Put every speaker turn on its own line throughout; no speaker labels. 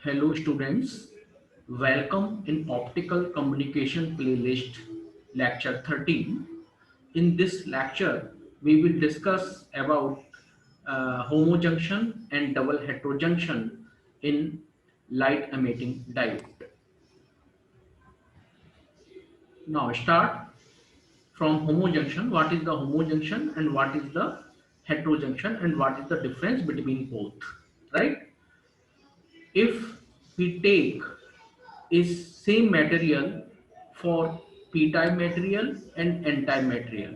Hello students, welcome in Optical Communication Playlist lecture 13. In this lecture, we will discuss about homojunction and double heterojunction in light emitting diode. Now start from homojunction. What is the homojunction and what is the heterojunction and what is the difference between both, right? If we take is same material for p-type material and n-type material.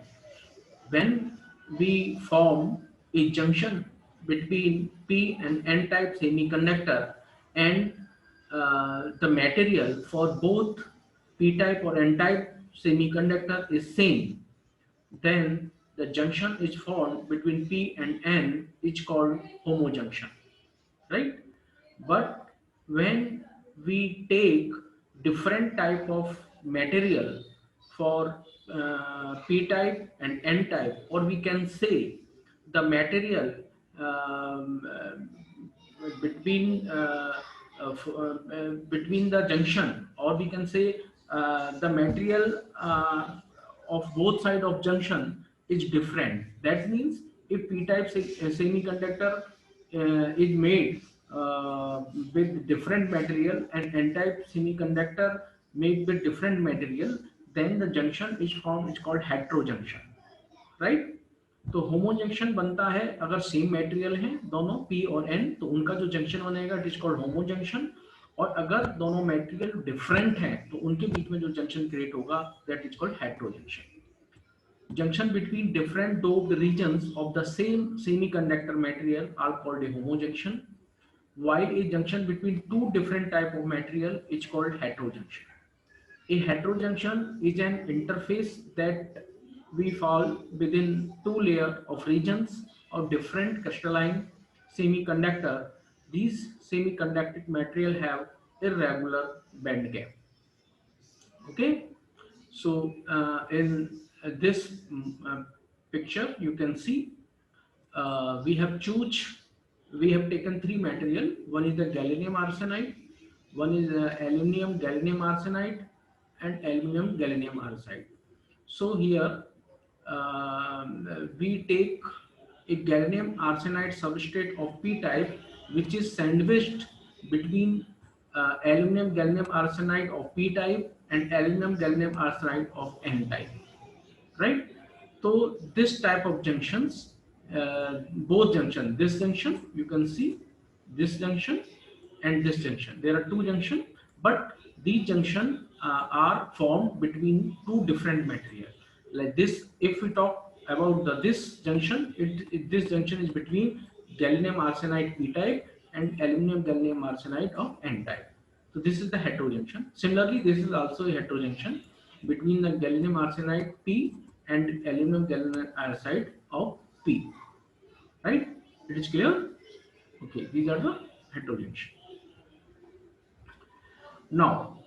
When we form a junction between p and n-type semiconductor and the material for both p-type or n-type semiconductor is same, then the junction is formed between p and n is called homojunction, right? But when we take different type of material for p-type and n-type, or we can say the material um, between between the junction, or we can say the material of both side of junction is different. That means if p-type semiconductor is made with different material and n-type semiconductor made with different material, then the junction is formed, is called heterojunction, right? तो होमो junction बनता है अगर same material है दोनों P और N, तो उनका जो जंक्शन बनेगा it is called homo junction. और अगर दोनों मटेरियल डिफरेंट हैं तो उनके बीच में जो जंक्शन क्रिएट होगा that is called hetero junction. Junction between different doped regions of the same semiconductor material are called a homojunction, while a junction between two different type of material is called heterojunction. A heterojunction is an interface that we fall within two layers of regions of different crystalline semiconductor. These semiconductor material have irregular band gap. Okay, so in this picture you can see we have taken three material. One is the gallium arsenide, one is aluminum gallium arsenide, and aluminum gallium arsenide. So here we take a gallium arsenide substrate of p type, which is sandwiched between aluminum gallium arsenide of p type and aluminum gallium arsenide of n type, right? So this type of junctions, both junction, this junction you can see, this junction and this junction, there are two junction, but these junction are formed between two different material. Like this, if we talk about this junction, this junction is between gallium arsenide p type and aluminum gallium arsenide of n type. So this is the heterojunction. Similarly, this is also a heterojunction between the gallium arsenide p and aluminum gallium arsenide of p. Right? It is clear? Okay, these are the heterojunction. Now,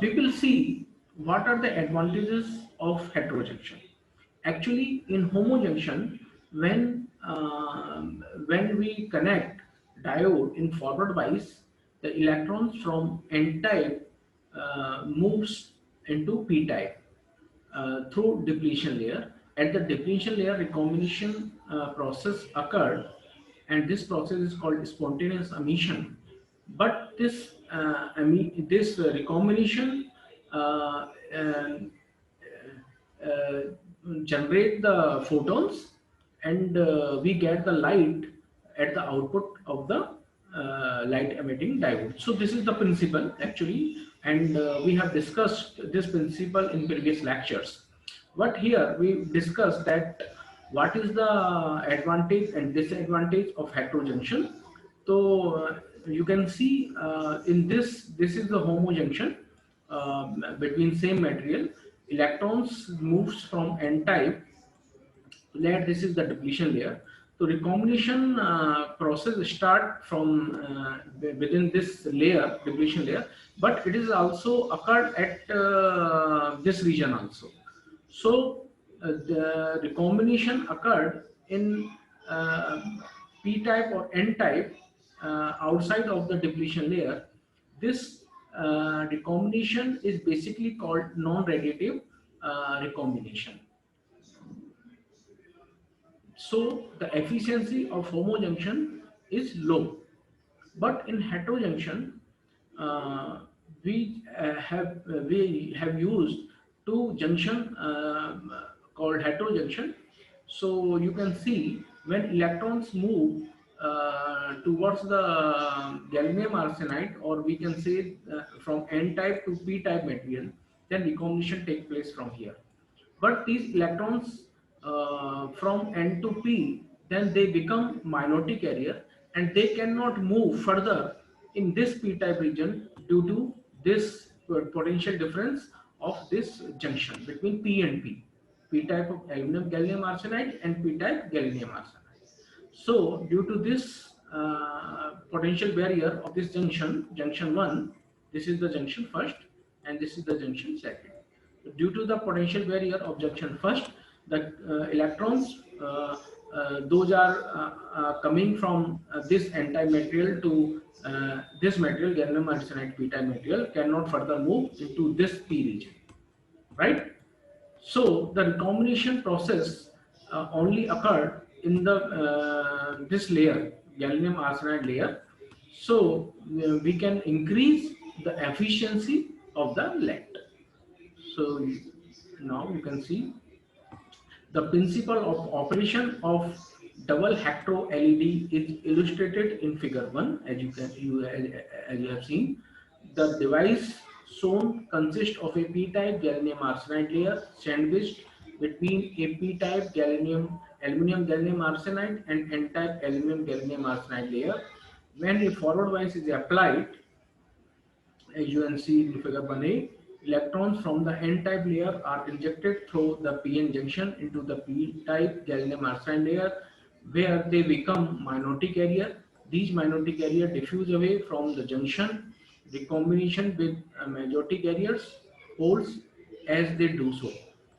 we will see what are the advantages of heterojunction. Actually, in homojunction, when we connect diode in forward bias, the electrons from n type moves into p type through depletion layer. At the depletion layer, recombination process occurred, and this process is called spontaneous emission. But this recombination uh, um, uh, generate the photons, and we get the light at the output of the light emitting diode. So this is the principle actually, and we have discussed this principle in previous lectures. But here we discussed that what is the advantage and disadvantage of heterojunction. So you can see in this is the homojunction between same material. Electrons moves from n type. Let this is the depletion layer. So recombination process start from within this layer, depletion layer, but it is also occurred at this region also. So the recombination occurred in p type or n type, outside of the depletion layer, this recombination is basically called non-radiative recombination. So the efficiency of homojunction is low. But in heterojunction, uh, we have used two junction called heterojunction. So you can see when electrons move towards the gallium arsenide, or we can say from N type to P type material, then recombination take place from here. But these electrons from N to P, then they become minority carrier and they cannot move further in this p-type region due to this potential difference of this junction between P and P. P-type of aluminum gallium arsenide and P-type gallium arsenide. So due to this potential barrier of this junction, junction 1, this is the junction first and this is the junction second. Due to the potential barrier of junction first, the electrons, those are coming from this n-type material to this material, gallium arsenide p-type material, cannot further move into this p region, right? So the recombination process only occurred in the this layer, gallium arsenide layer. So we can increase the efficiency of the lead. So now you can see the principle of operation of double hecto LED is illustrated in figure 1, as you have seen. The device shown consists of a p-type gallium arsenide layer sandwiched between a p-type aluminum gallium arsenide and n-type aluminum gallium arsenide layer. When a forward bias is applied, as you can see in figure 1a, electrons from the n-type layer are injected through the p-n junction into the p-type gallium arsenide layer, where they become minority carrier. These minority carrier diffuse away from the junction, recombination with majority carriers holes. As they do so,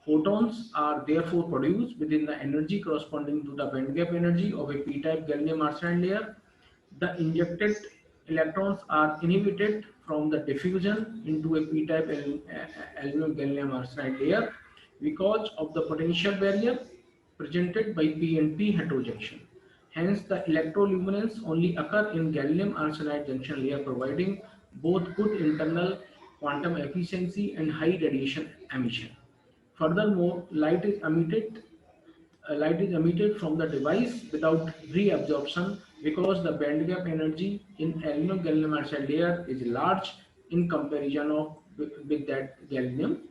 photons are therefore produced within the energy corresponding to the band gap energy of a p-type gallium arsenide layer. The injected electrons are inhibited from the diffusion into a p-type aluminum gallium arsenide layer because of the potential barrier presented by p and p heterojunction. Hence, the electroluminescence only occur in gallium arsenide junction layer, providing both good internal quantum efficiency and high radiation emission. Furthermore, light is emitted from the device without reabsorption because the band gap energy in aluminum gallium arsenide layer is large in comparison with that gallium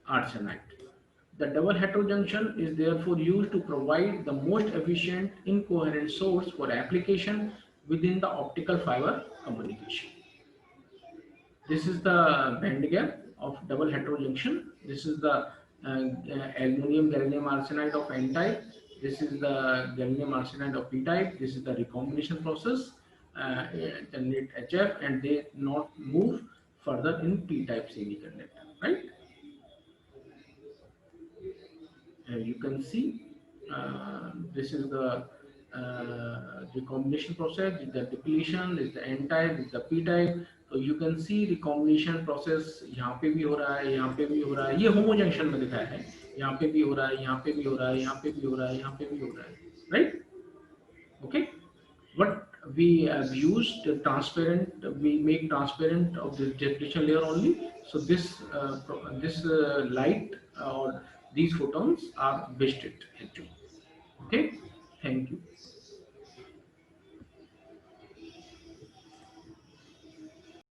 arsenide. The double heterojunction is therefore used to provide the most efficient incoherent source for application within the optical fiber communication. This is the band gap of double heterojunction. This is the aluminum gallium arsenide of N type. This is the gallium arsenide of P type. This is the recombination process, generate HF, and they not move further in P type semiconductor, right? You can see this is the recombination process. Is the depletion, is the N type, is the P type. तो you can see recombination process यहाँ पे भी हो रहा है, यहाँ पे भी हो रहा है, ये होमो जंक्शन में दिखाया है, यहाँ पे भी हो रहा है, यहाँ पे भी हो रहा है, यहाँ पे भी हो रहा है, यहाँ पे भी हो रहा है, right? Okay, but we have used transparent, we make transparent of the depletion layer only, so this light or these photons are wasted actually. Okay, thank you.